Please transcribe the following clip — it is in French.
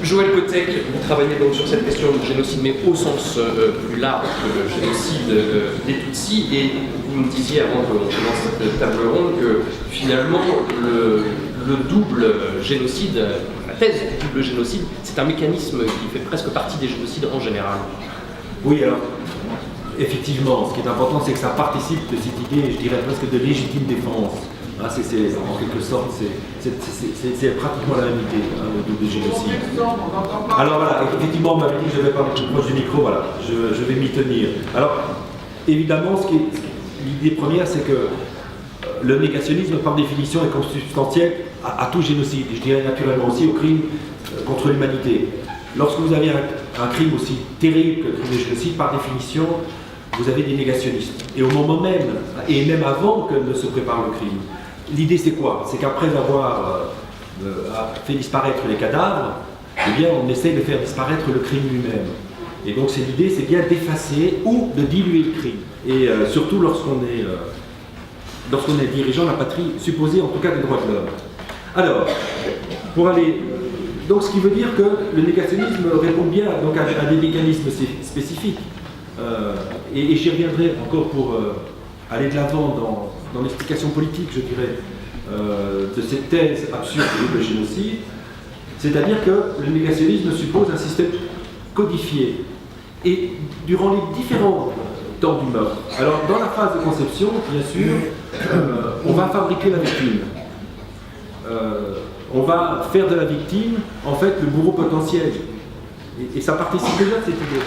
Joël Kotek, vous travaillez donc sur cette question du génocide, mais au sens plus large que le génocide des Tutsis, et vous me disiez avant qu'on commence cette table ronde que finalement le double génocide, la thèse du double génocide, c'est un mécanisme qui fait presque partie des génocides en général. Oui, alors, effectivement, ce qui est important, c'est que ça participe de cette idée, je dirais presque de légitime défense. Hein, en quelque sorte, c'est pratiquement la même idée, hein, le double génocide. Alors voilà, effectivement, on m'avait dit que je devais parler plus proche du micro, voilà, je vais m'y tenir. Alors, évidemment, l'idée première, c'est que le négationnisme, par définition, est consubstantiel à tout génocide, et je dirais naturellement aussi au crime contre l'humanité. Lorsque vous avez un crime aussi terrible que le crime de génocide, par définition, vous avez des négationnistes. Et au moment même, et même avant que ne se prépare le crime, l'idée c'est quoi? C'est qu'après avoir fait disparaître les cadavres, eh bien on essaie de faire disparaître le crime lui-même. Et donc l'idée c'est bien d'effacer ou de diluer le crime. Et surtout lorsqu'on est dirigeant de la patrie supposée, en tout cas des droits de l'homme. Alors, pour aller... Donc ce qui veut dire que le négationnisme répond bien donc, à des mécanismes spécifiques. Et j'y reviendrai encore pour aller de l'avant dans l'explication politique, je dirais, de cette thèse absurde du génocide. C'est-à-dire que le négationnisme suppose un système codifié. Et durant les différents temps du meurtre, alors dans la phase de conception, bien sûr, on va fabriquer la victime. On va faire de la victime, en fait, le bourreau potentiel. Et ça participe déjà de cette idée.